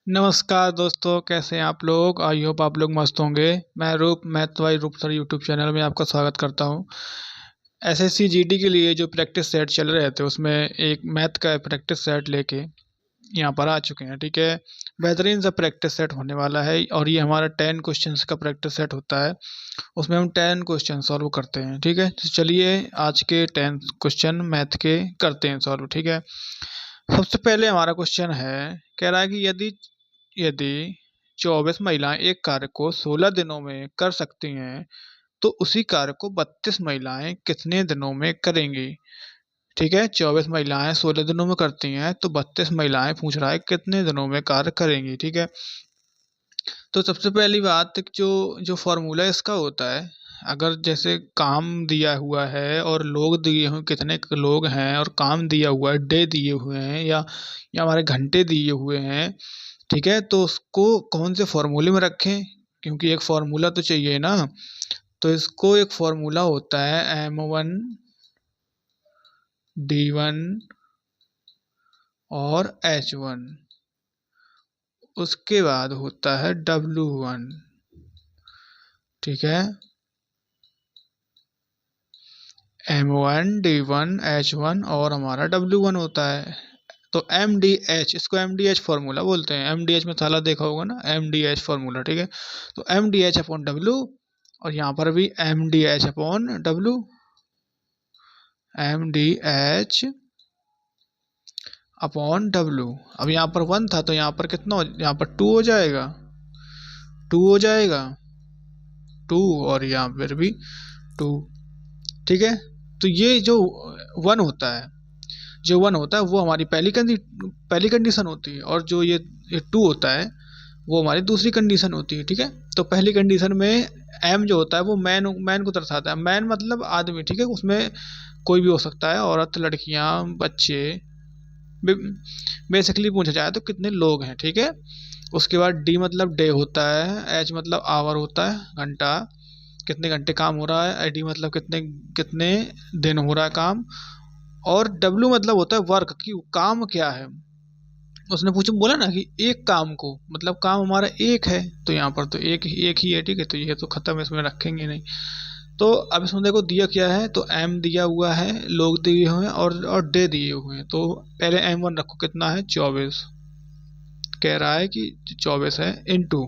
नमस्कार दोस्तों, कैसे हैं आप लोग। आई होप आप लोग मस्त होंगे। मैं रूप मैथ बाई रूप सर यूट्यूब चैनल में आपका स्वागत करता हूं। एसएससी जीडी के लिए जो प्रैक्टिस सेट चल रहे थे उसमें एक मैथ का प्रैक्टिस सेट लेके यहाँ पर आ चुके हैं। ठीक है, बेहतरीन सा प्रैक्टिस सेट होने वाला है और ये हमारा 10 क्वेश्चंस का प्रैक्टिस सेट होता है। उसमें हम 10 क्वेश्चन सॉल्व करते हैं। ठीक है, तो चलिए आज के 10 क्वेश्चन मैथ के करते हैं सॉल्व। ठीक है, सबसे पहले हमारा क्वेश्चन है, कह रहा है कि यदि यदि 24 महिलाएं एक कार्य को 16 दिनों में कर सकती हैं तो उसी कार्य को 32 महिलाएं कितने दिनों में करेंगी। ठीक है, 24 महिलाएं 16 दिनों में करती हैं तो 32 महिलाएं पूछ रहा है कितने दिनों में कार्य करेंगी। ठीक है, तो सबसे पहली बात जो जो फॉर्मूला इसका होता है, अगर जैसे काम दिया हुआ है और लोग दिए हुए कितने लोग हैं और काम दिया हुआ है, डे दिए हुए हैं या हमारे घंटे दिए हुए हैं। ठीक है, तो उसको कौन से फॉर्मूले में रखें, क्योंकि एक फॉर्मूला तो चाहिए ना। तो इसको एक फॉर्मूला होता है M1 D1 और H1, उसके बाद होता है W1। ठीक है, M1 D1 H1 और हमारा W1 होता है। तो MDH, इसको MDH फॉर्मूला बोलते हैं। MDH में थाला देखा होगा ना, MDH फॉर्मूला। ठीक है, तो MDH अपॉन W, और यहाँ पर भी MDH upon W, MDH upon W। अब यहाँ पर 1 था तो यहाँ पर कितना यहाँ पर 2 हो जाएगा, 2 हो जाएगा, 2, और यहाँ पर भी 2। ठीक है, तो ये जो 1 होता है, जो 1 होता है वो हमारी पहली कंडीशन होती है, और जो ये 2 होता है वो हमारी दूसरी कंडीशन होती है। ठीक है, तो पहली कंडीशन में M जो होता है वो मैन को दर्शाता है। मैन मतलब आदमी। ठीक है, उसमें कोई भी हो सकता है, औरत, लड़कियां, बच्चे, बेसिकली पूछा जाए तो कितने लोग हैं। ठीक है, उसके बाद D मतलब डे होता है, H मतलब आवर होता है, घंटा, कितने घंटे काम हो रहा है, ID मतलब कितने कितने दिन हो रहा है काम, और W मतलब होता है वर्क, की काम क्या है। उसने पूछा बोला ना कि एक काम को, मतलब काम हमारा एक है, तो यहाँ पर तो एक ही है। ठीक है, तो ये तो खत्म, इसमें रखेंगे नहीं। तो अब इसमें देखो दिया क्या है, तो M दिया हुआ है, लोग दिए हुए हैं और डे दिए हुए हैं। तो पहले M1 रखो, कितना है 24, कह रहा है कि 24 है, इनटू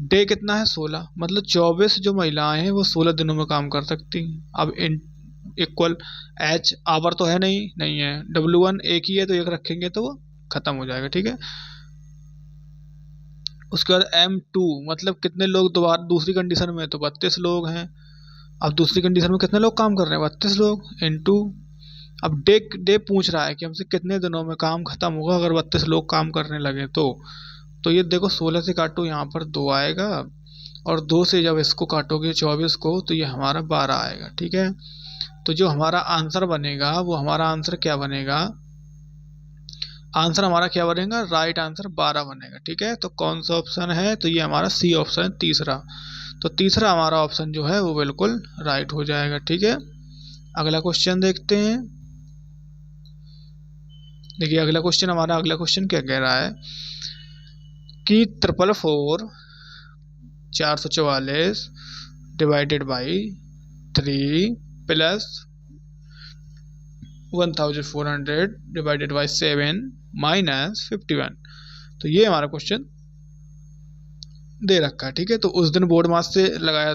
डे कितना है 16, मतलब 24 जो महिलाएं हैं वो 16 दिनों में काम कर सकती हैं। अब इन इक्वल H आवर तो है नहीं, नहीं है, W1 एक ही है तो एक रखेंगे तो वो खत्म हो जाएगा। ठीक है, उसके बाद M2 मतलब कितने लोग, दोबारा दूसरी कंडीशन में तो 32 लोग हैं। अब दूसरी कंडीशन में कितने लोग काम कर रहे हैं, 32 लोग, इनटू अब डे डे पूछ रहा है कि हमसे कितने दिनों में काम खत्म होगा अगर 32 लोग काम करने लगे तो ये देखो 16 से काटो, यहाँ पर 2 आएगा, और 2 से जब इसको काटोगे 24 को तो ये हमारा 12 आएगा। ठीक है, तो जो हमारा आंसर बनेगा वो हमारा आंसर क्या बनेगा, आंसर हमारा क्या बनेगा, राइट आंसर 12 बनेगा। ठीक है, तो कौन सा ऑप्शन है, तो ये हमारा सी ऑप्शन है, तीसरा। तो तीसरा हमारा ऑप्शन जो है वो बिल्कुल राइट हो जाएगा। ठीक है, अगला क्वेश्चन देखते हैं। देखिए अगला क्वेश्चन क्या कह रहा है कि 444 divided by 3 plus 1400 divided by 7 minus 51। तो ये हमारा क्वेश्चन दे रखा है। ठीक है, तो उस दिन बोर्ड मास से लगाया,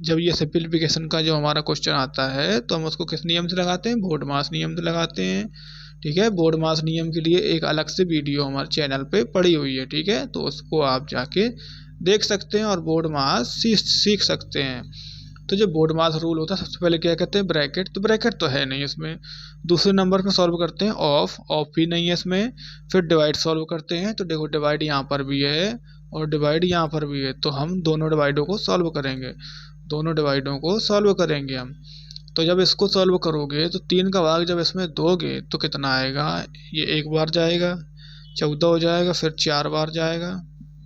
जब ये सिंप्लीफिकेशन का जो हमारा क्वेश्चन आता है तो हम उसको किस नियम से लगाते हैं, बोर्ड मास नियम से लगाते हैं। ठीक है, बोर्ड मास नियम के लिए एक अलग से वीडियो हमारे चैनल पे पड़ी हुई है। ठीक है, तो उसको आप जाके देख सकते हैं और बोर्ड मास सीख सकते हैं। तो जो बोर्ड मास रूल होता है, सबसे पहले क्या कहते हैं, ब्रैकेट। तो ब्रैकेट तो है नहीं इसमें। दूसरे नंबर पे सॉल्व करते हैं ऑफ भी नहीं है इसमें। फिर डिवाइड सॉल्व करते हैं, तो देखो डिवाइड यहाँ पर भी है और डिवाइड यहाँ पर भी है, तो हम दोनों डिवाइडों को सॉल्व करेंगे, दोनों डिवाइडों को सॉल्व करेंगे हम। तो जब इसको सॉल्व करोगे तो 3 का भाग जब इसमें दोगे तो कितना आएगा, ये एक बार जाएगा, 14 हो जाएगा, फिर 4 बार जाएगा,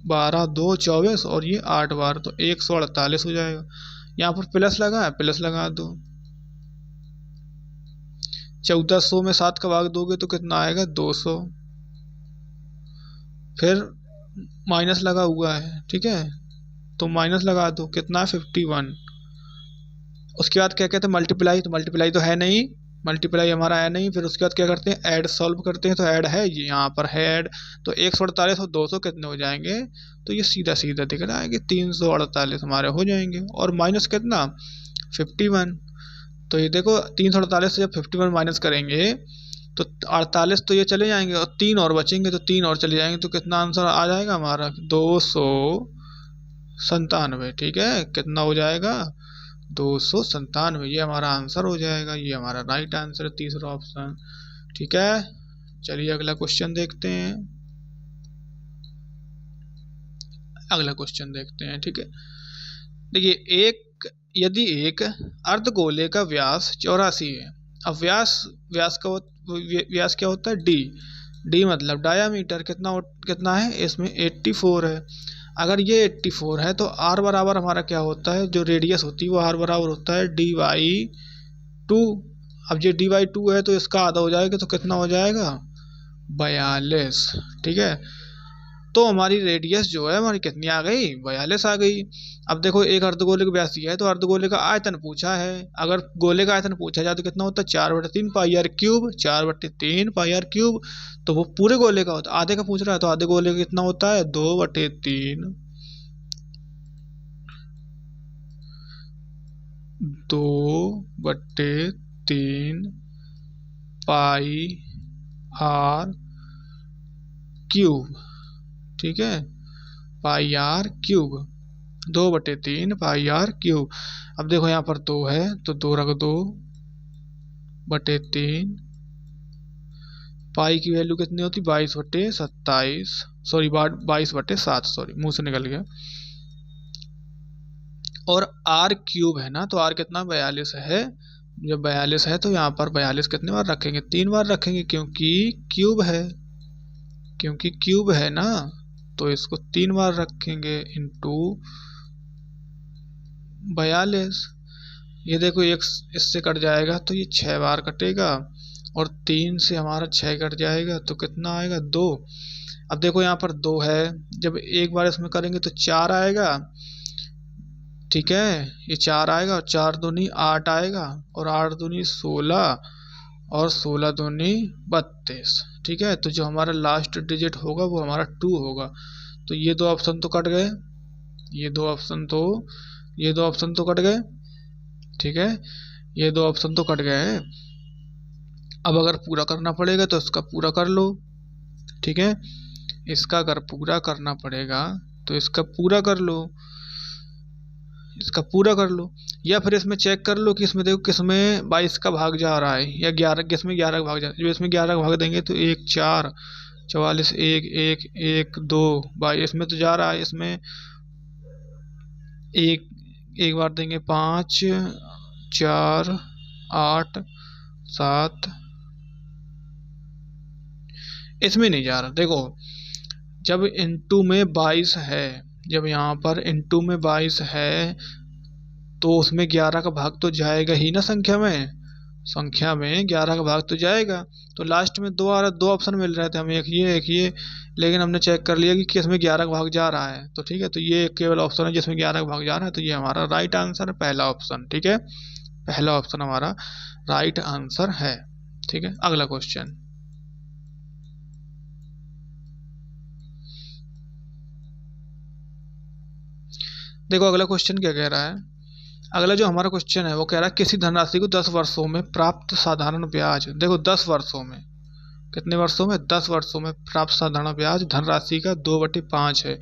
12 2 24, और ये 8 बार, तो 148 हो जाएगा। यहाँ पर प्लस लगा है, प्लस लगा दो। 1400 में 7 का भाग दोगे तो कितना आएगा, 200। फिर माइनस लगा हुआ है, ठीक है, तो माइनस लगा दो, कितना है 51। उसके बाद क्या कहते हैं मल्टीप्लाई, तो मल्टीप्लाई तो है नहीं, मल्टीप्लाई हमारा है नहीं। फिर उसके बाद क्या करते हैं ऐड सॉल्व करते हैं, तो ऐड है ये यहाँ पर है ऐड, तो 148 और 200 कितने हो जाएंगे, तो ये सीधा सीधा दिख रहा है कि 348 हमारे हो जाएंगे। और माइनस कितना 51, तो ये देखो 348 से जब 51 माइनस करेंगे तो 48 तो ये चले जाएंगे और 3 और बचेंगे, तो 3 और चले जाएंगे, तो कितना आंसर आ जाएगा हमारा 297। ठीक है, कितना हो जाएगा 297, ये हमारा आंसर हो जाएगा, ये हमारा राइट आंसर है, तीसरा ऑप्शन। ठीक है, चलिए अगला क्वेश्चन देखते हैं, अगला क्वेश्चन देखते हैं। ठीक है, देखिए यदि एक अर्धगोले का व्यास 84 है, अब व्यास क्या होता है डी मतलब डायामीटर कितना है इसमें 84 है। अगर ये 84 है तो आर बराबर हमारा क्या होता है, जो रेडियस होती है वो आर बराबर होता है dy/2। अब ये dy/2 है तो इसका आधा हो जाएगा, तो कितना हो जाएगा 42। ठीक है, तो हमारी रेडियस जो है हमारी कितनी आ गई 42 आ गई। अब देखो एक अर्धगोले का व्यास दिया है तो अर्धगोले का आयतन पूछा है, अगर गोले का आयतन पूछा जाए तो कितना होता है 4/3 pi R cube, 4/3 pi R cube, तो वो पूरे गोले का होता है, आधे का पूछ रहा है तो आधे गोले का कितना होता है 2/3, 2/3 पाई आर क्यूब। ठीक है, pi R cube, 2/3 pi R cube. अब देखो यहाँ पर 2 है तो 2 रख दो, /3, पाई की वैल्यू कितनी होती 22/27, सॉरी 22/7, सॉरी मुंह से निकल गया। और आर क्यूब है ना, तो आर कितना 42 है, जब 42 है तो यहाँ पर 42 कितने बार रखेंगे 3 बार रखेंगे, क्योंकि क्यूब है ना, तो इसको 3 बार रखेंगे इंटू 42। ये देखो एक इससे कट जाएगा तो ये 6 बार कटेगा और 3 से हमारा 6 कट जाएगा तो कितना आएगा 2। अब देखो यहाँ पर 2 है, जब एक बार इसमें करेंगे तो 4 आएगा। ठीक है, ये 4 आएगा और 4 दूनी 8 आएगा और 8 दूनी 16 और 16 दूनी 32। ठीक है, तो जो हमारा लास्ट डिजिट होगा वो हमारा 2 होगा। तो ये दो ऑप्शन तो कट गए, ये दो ऑप्शन तो कट गए। ठीक है, ये दो ऑप्शन तो कट गए हैं। अब अगर पूरा करना पड़ेगा तो इसका पूरा कर लो। ठीक है, इसका अगर पूरा करना पड़ेगा तो इसका पूरा कर लो, या फिर इसमें चेक कर लो कि इसमें देखो किसमें 22 का भाग जा रहा है या 11, किसमें 11 का भाग जा रहा है। जो इसमें 11 का भाग देंगे तो 1 4 44 1 1 1 2 22, इसमें तो जा रहा है, इसमें एक बार देंगे 5 4 8 7, इसमें नहीं जा रहा। देखो जब इनटू में 22 है, जब यहाँ पर इनटू में 22 है तो उसमें 11 का भाग तो जाएगा ही ना, संख्या में 11 का भाग तो जाएगा। तो लास्ट में दो ऑप्शन मिल रहे थे हमें, एक ये, लेकिन हमने चेक कर लिया कि किसमें 11 का भाग जा रहा है। तो ठीक है, तो ये केवल ऑप्शन है जिसमें 11 का भाग जा रहा है, तो ये हमारा राइट आंसर है, पहला ऑप्शन। ठीक है, पहला ऑप्शन हमारा राइट आंसर है। ठीक है, अगला क्वेश्चन, देखो अगला क्वेश्चन क्या कह रहा है। अगला जो हमारा क्वेश्चन है वो कह रहा है किसी धनराशि को 10 वर्षों में प्राप्त साधारण ब्याज, देखो 10 वर्षों में, कितने वर्षों में 10 वर्षों में प्राप्त साधारण ब्याज धनराशि का 2/5 है।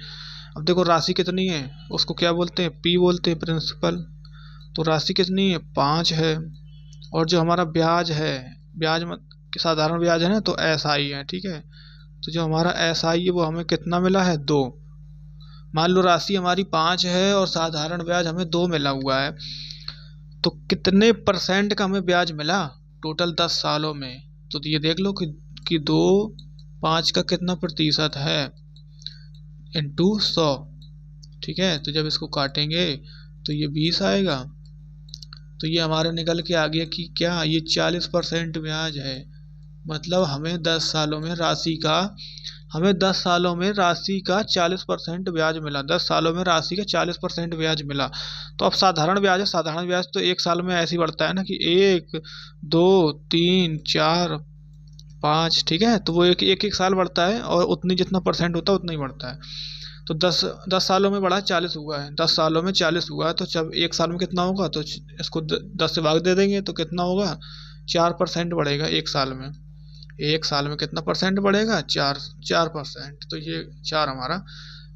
अब देखो राशि कितनी है, उसको क्या बोलते हैं पी बोलते हैं, प्रिंसिपल। तो राशि कितनी है 5 है, और जो हमारा ब्याज है, साधारण ब्याज है ना, तो SI है। ठीक है, तो जो हमारा SI है वो हमें कितना मिला है 2। मान लो राशि हमारी 5 है और साधारण ब्याज हमें 2 मिला हुआ है, तो कितने % का हमें ब्याज मिला टोटल 10 सालों में। तो ये देख लो कि 2 5 का कितना प्रतिशत है इंटू 100। ठीक है, तो जब इसको काटेंगे तो ये 20 आएगा, तो ये हमारा निकल के आ गया कि क्या ये 40% ब्याज है। मतलब हमें 10 सालों में राशि का 40% ब्याज मिला। 10 सालों में राशि का 40% ब्याज मिला। तो अब साधारण ब्याज है, साधारण ब्याज तो एक साल में ऐसे ही बढ़ता है ना कि 1 2 3 4 5, ठीक है। तो वो एक एक एक साल बढ़ता है और उतनी जितना परसेंट होता है उतना ही बढ़ता है। तो 10 सालों में बढ़ा 40 हुआ है, 10 सालों में 40 हुआ है, तो जब एक साल में कितना होगा, तो इसको 10 से भाग दे देंगे तो कितना होगा, 4% बढ़ेगा एक साल में। एक साल में कितना परसेंट बढ़ेगा, 4%। तो ये 4 हमारा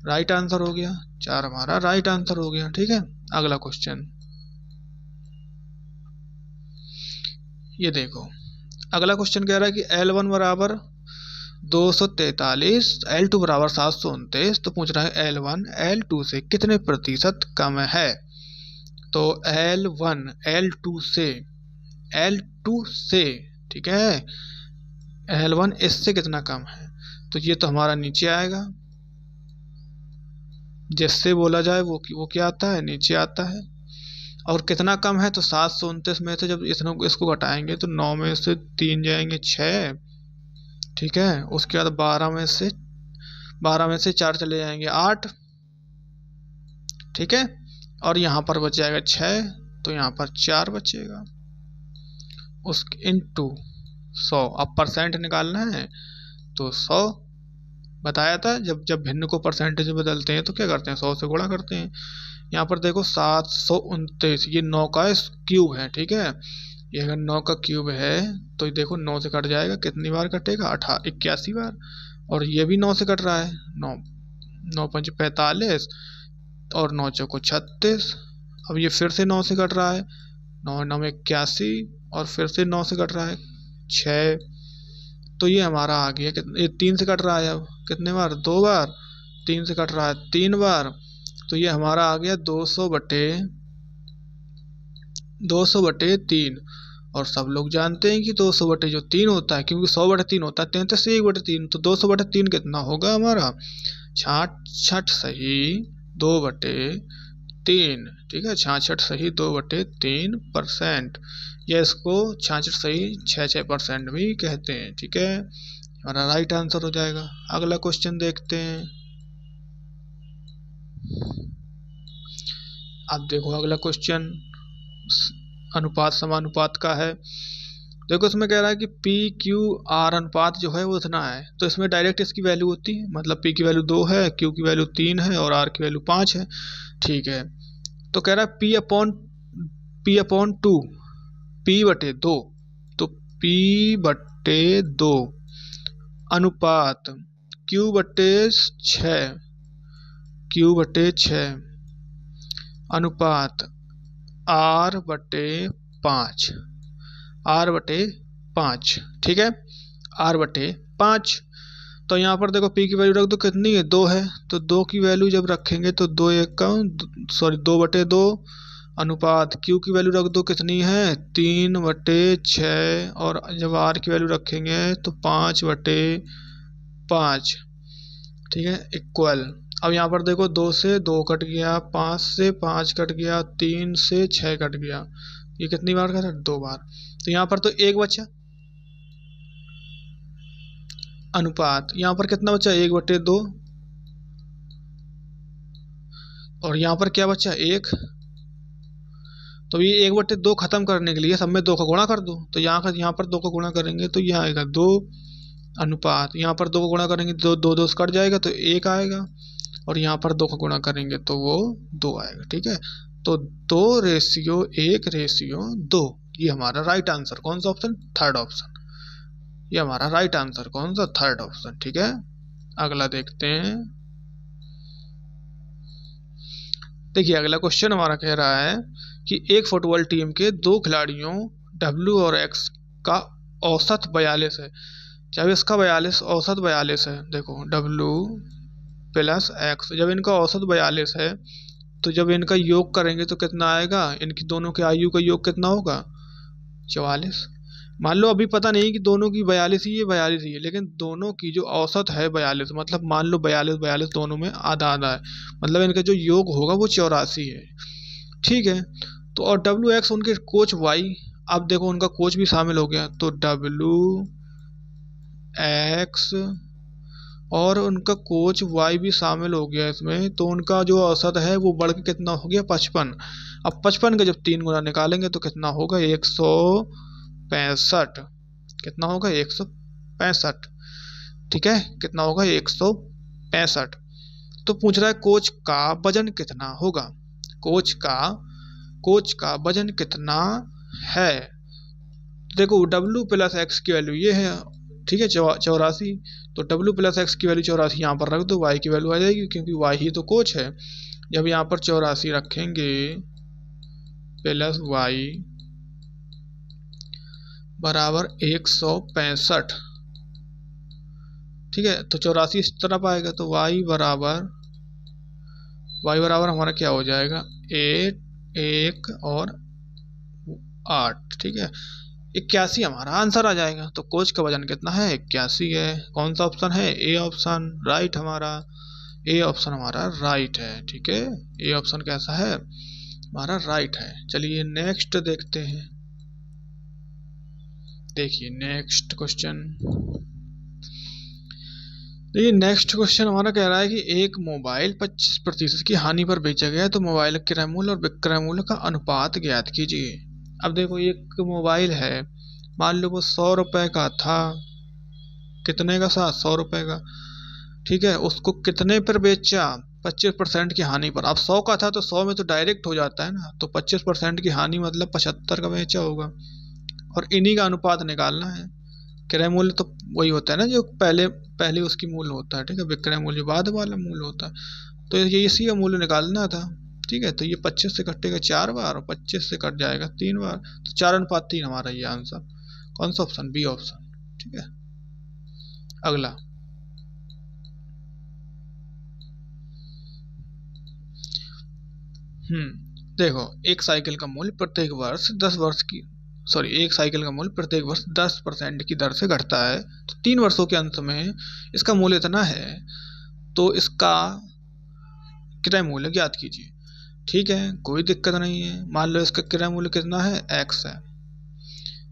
राइट आंसर हो गया, 4 हमारा राइट आंसर हो गया, ठीक है। अगला क्वेश्चन ये देखो, अगला क्वेश्चन कह रहा है कि L1 बराबर 243, L2 बराबर 729, तो पूछ रहा है L1 L2 से कितने प्रतिशत कम है। तो L1 L2 से, ठीक है, L1 इससे कितना कम है, तो ये तो हमारा नीचे आएगा। जिससे बोला जाए वो क्या आता है, नीचे आता है। और कितना कम है, तो 729 में से जब इसको घटाएंगे तो 9 में से 3 जाएंगे 6, ठीक है। उसके बाद 12 में से 4 चले जाएंगे 8, ठीक है। और यहाँ पर बच जाएगा 6, तो यहाँ पर 4 बचेगा। उस इंटू 100, अब परसेंट निकालना है तो 100 बताया था, जब भिन्न को परसेंटेज में बदलते हैं तो क्या करते हैं, 100 से गुणा करते हैं। यहाँ पर देखो 729, ये 9 का क्यूब है, ठीक है। ये अगर 9 का क्यूब है तो देखो 9 से कट जाएगा, कितनी बार कटेगा, 81 बार। और ये भी 9 से कट रहा है, 9 5 45 और 9 चौको 36। अब ये फिर से 9 से कट रहा है, 9 9 81 और फिर से 9 से कट रहा है 6। तो ये हमारा आ गया, ये 3 से कट रहा है, अब कितने बार, 2 बार। 3 से कट रहा है 3 बार, तो ये हमारा आ गया 200 बटे 3। और सब लोग जानते हैं कि 200 बटे जो 3 होता है, क्योंकि 100 बटे 3 होता है 33 से 1 बटे 3, तो 200 बटे 3 कितना होगा हमारा, 66 सही 2 बटे 3, ठीक है। 66 सही 2 बटे 3%, या इसको 66 सही 6% भी कहते हैं, ठीक है। हमारा राइट आंसर हो जाएगा। अगला क्वेश्चन देखते हैं। अब देखो अगला क्वेश्चन अनुपात समानुपात का है। देखो इसमें कह रहा है कि पी क्यू आर अनुपात जो है वो इतना है, तो इसमें डायरेक्ट इसकी वैल्यू होती है, मतलब पी की वैल्यू 2 है, क्यू की वैल्यू 3 है और आर की वैल्यू 5 है, ठीक है। तो कह रहा है पी अपॉन 2, पी बटे 2, तो पी बटे 2 अनुपात क्यू बटे 6 अनुपात आर बटे 5, ठीक है, आर बटे 5। तो यहाँ पर देखो पी की वैल्यू रख दो, कितनी है, 2 है, तो 2 की वैल्यू जब रखेंगे तो 2 बटे 2 अनुपात क्यू की वैल्यू रख दो, कितनी है, 3 बटे 6, और जब आर की वैल्यू रखेंगे तो 5 बटे 5, ठीक है, इक्वल। अब यहाँ पर देखो 2 से 2 कट गया, 5 से 5 कट गया, 3 से 6 कट गया, ये कितनी बार का था, 2 बार। तो यहाँ पर तो 1 बचा, अनुपात यहाँ पर कितना बचा, 1 बटे 2, और यहाँ पर क्या बचा, 1। तो ये 1 बटे 2 खत्म करने के लिए सब में 2 का गुणा कर दो, तो यहाँ पर 2 का गुणा करेंगे तो यहाँ आएगा 2, अनुपात यहाँ पर 2 का गुणा करेंगे तो 2 से कट जाएगा तो 1 आएगा, और यहाँ पर 2 का गुणा करेंगे तो वो 2 आएगा, ठीक है। तो 2:1:2, ये हमारा राइट आंसर कौन सा ऑप्शन, थर्ड ऑप्शन, ये हमारा राइट आंसर कौन सा, थर्ड ऑप्शन, ठीक है। अगला देखते हैं। देखिए अगला क्वेश्चन हमारा कह रहा है कि एक फुटबॉल टीम के 2 खिलाड़ियों W और X का औसत 42 है, जब इसका औसत 42 है, देखो W प्लस X, जब इनका औसत 42 है तो जब इनका योग करेंगे तो कितना आएगा, इनकी दोनों के आयु का योग कितना होगा, 44। मान लो अभी पता नहीं कि दोनों की 42 ही है, लेकिन दोनों की जो औसत है 42, मतलब मान लो 42 दोनों में आधा आधा है, मतलब इनका जो योग होगा वो 84 है, ठीक है। तो और WX उनके कोच Y, अब देखो उनका कोच भी शामिल हो गया, तो W एक्स और उनका कोच वाई भी शामिल हो गया इसमें, तो उनका जो औसत है वो बढ़ के कितना हो गया 55। अब 55 का जब 3 गुना निकालेंगे तो कितना होगा 165। कितना होगा 165। ठीक है, कितना होगा 165। तो पूछ रहा है कोच का वजन कितना होगा, कोच का वजन कितना है। देखो W प्लस एक्स की वैल्यू ये है, ठीक है 84। तो W प्लस एक्स की वैल्यू 84 यहाँ पर रख दो, Y की वैल्यू आ जाएगी क्योंकि Y ही तो कोच है। जब यहाँ पर 84 रखेंगे प्लस Y बराबर 165, ठीक है, तो 84 इस तरफ आएगा तो y बराबर हमारा क्या हो जाएगा 8, 1 और 8, ठीक है 81 हमारा आंसर आ जाएगा। तो कोच का वजन कितना है 81 है। कौन सा ऑप्शन है ए ऑप्शन राइट हमारा, ए ऑप्शन हमारा राइट है। ठीक है, ए ऑप्शन कैसा है हमारा राइट है। चलिए नेक्स्ट देखते हैं। देखिए नेक्स्ट क्वेश्चन, देखिए नेक्स्ट क्वेश्चन हमारा कह रहा है कि एक मोबाइल 25% की हानि पर बेचा गया तो मोबाइल क्रय मूल्य और विक्रय मूल्य का अनुपात ज्ञात कीजिए। अब देखो एक मोबाइल है, मान लो वो 100 रुपए का था, कितने का था 100 रुपए का, ठीक है, उसको कितने पर बेचा 25% की हानि पर। अब 100 का था तो 100 में तो डायरेक्ट हो जाता है ना, तो 25% की हानि मतलब 75 का बेचा होगा और इन्हीं का अनुपात निकालना है। क्रय मूल्य तो वही होता है ना जो पहले उसकी मूल्य होता है, ठीक है, विक्रय मूल्य बाद वाला मूल्य होता है। तो ये इसी का मूल्य निकालना था, ठीक है। तो ये 25 से कटेगा 4 बार और 25 से कट जाएगा 3 बार, तो 4:3 हमारा ये आंसर। कौन सा ऑप्शन बी ऑप्शन, ठीक है। अगला देखो एक साइकिल का मूल्य प्रत्येक वर्ष 10% की दर से घटता है, तो 3 वर्षों के अंत में इसका मूल्य इतना है, तो इसका क्रय मूल्य ज्ञात कीजिए। ठीक है, कोई दिक्कत नहीं है। मान लो इसका क्रय मूल्य कितना है x है।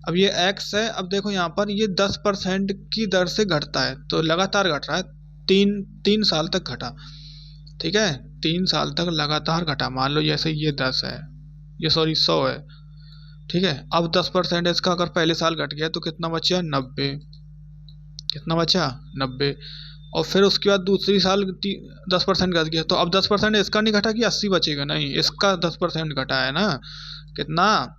अब ये x है, अब देखो यहाँ पर ये 10% की दर से घटता है, तो लगातार घट रहा है, तीन साल तक घटा, ठीक है, 3 साल तक लगातार घटा। मान लो जैसे ये 10 है, ये 100 है, ठीक है। अब 10% इसका अगर पहले साल घट गया तो कितना बचा 90, कितना बचा 90। और फिर उसके बाद दूसरी साल 10% घट गया, तो अब 10% इसका नहीं घटा कि 80 बचेगा, नहीं, इसका 10% घटा है ना, कितना,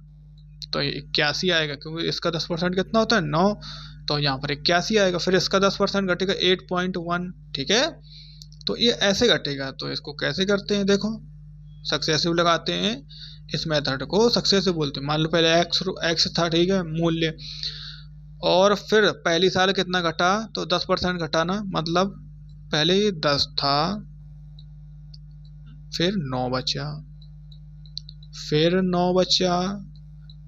तो 81 आएगा, क्योंकि इसका 10% कितना होता है 9, तो यहाँ पर 81 आएगा। फिर इसका 10% घटेगा 8.1, ठीक है। तो ये ऐसे घटेगा, तो इसको कैसे करते हैं देखो, सक्सेसिव लगाते हैं, इस मेथड को सक्सेसिव बोलते हैं। मान लो पहले एक्स था, ठीक है, मूल्य, और फिर पहली साल कितना घटा, तो 10% घटाना, मतलब पहले ये 10 था, फिर 9 बचा, फिर 9 बचा,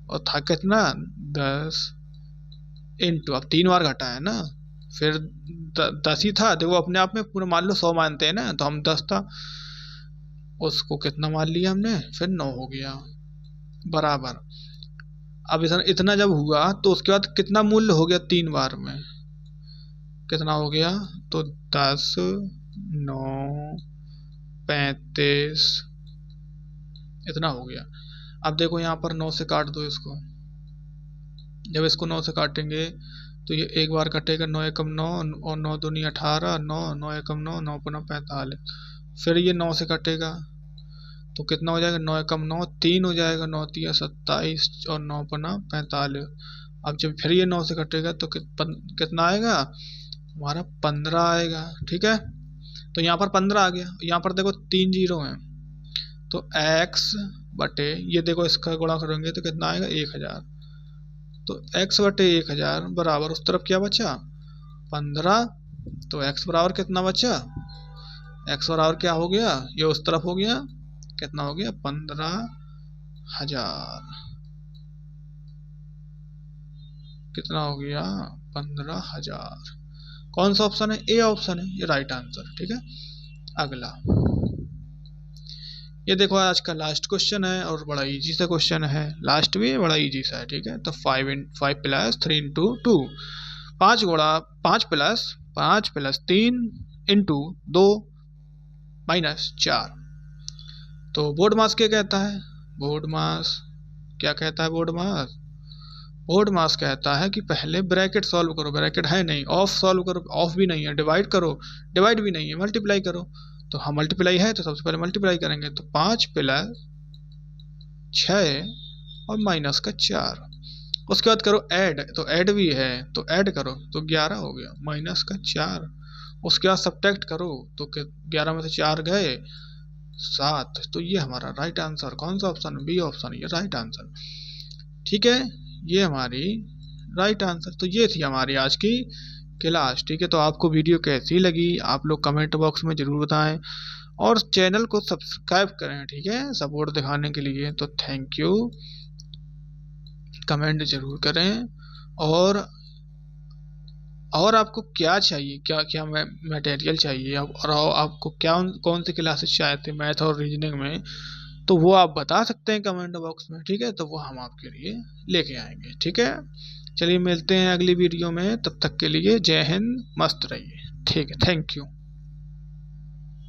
और था कितना 10 इंटू, अब 3 बार घटा है ना, फिर 10 ही था, देखो अपने आप में पूरा मान लो 100 मानते हैं ना, तो हम 10 था, उसको कितना मान लिया हमने, फिर 9 हो गया बराबर। अब इतना जब हुआ तो उसके बाद कितना मूल्य हो गया 3 बार में, कितना हो गया, तो 10, 9, 35 इतना हो गया। अब देखो यहाँ पर 9 से काट दो इसको, जब इसको 9 से काटेंगे तो ये एक बार कटेगा, 9 एकम 9 और 9 दूनी 18, 9 एकम 9, 9 पुनः 45, फिर ये 9 से कटेगा तो कितना हो जाएगा, 9 एकम 9 3 हो जाएगा, 9 तिया 27 और 9 पुनः 45। अब जब फिर ये 9 से कटेगा तो कितना आएगा हमारा 15 आएगा, ठीक है। तो यहाँ पर 15 आ गया, यहाँ पर देखो 3 जीरो हैं, तो x बटे ये देखो इसका गुणा करेंगे तो कितना आएगा 1000, तो x बटे 1000 बराबर उस तरफ क्या बचा 15, तो x बराबर कितना बचा, x बराबर क्या हो गया, ये उस तरफ हो गया, कितना हो गया 15,000, कितना हो गया 15,000। कौन सा ऑप्शन है, ए ऑप्शन है, ये राइट आंसर, ठीक है। अगला ये देखो आज का लास्ट क्वेश्चन है और बड़ा इजी सा क्वेश्चन है, लास्ट भी बड़ा इजी सा है, ठीक है। तो 5 + 3 × 2 5 प्लस 3 इंटू 2 माइनस 4। तो बोर्ड मास क्या कहता है? बोर्ड मास क्या कहता है? बोर्ड मास कहता है कि पहले ब्रैकेट सॉल्व करो, ब्रैकेट है नहीं, ऑफ सॉल्व करो, ऑफ भी नहीं है, डिवाइड करो, डिवाइड भी नहीं है, मल्टीप्लाई करो। तो हम मल्टीप्लाई है तो सबसे पहले मल्टीप्लाई करेंगे, तो 5 प्लस 6 और माइनस का 4। उसके बाद करो ऐड, तो ऐड भी है तो ऐड करो, तो 11 हो गया, माइनस का 4। उसके बाद सब्ट्रैक्ट करो, तो 11 में से 4 गए 7। तो ये हमारा राइट आंसर कौन सा ऑप्शन? बी ऑप्शन, ये राइट आंसर। ठीक है, ये हमारी राइट आंसर। तो ये थी हमारी आज की क्लास। ठीक है, तो आपको वीडियो कैसी लगी आप लोग कमेंट बॉक्स में ज़रूर बताएं और चैनल को सब्सक्राइब करें। ठीक है, सपोर्ट दिखाने के लिए। तो थैंक यू, कमेंट ज़रूर करें। और आपको क्या चाहिए, क्या क्या मटेरियल चाहिए, और आपको क्या कौन सी क्लासेस चाहते हैं मैथ और रीजनिंग में, तो वो आप बता सकते हैं कमेंट बॉक्स में। ठीक है, तो वो हम आपके लिए लेके आएंगे। ठीक है, चलिए मिलते हैं अगली वीडियो में, तब तक के लिए जय हिंद, मस्त रहिए। ठीक है, थैंक यू।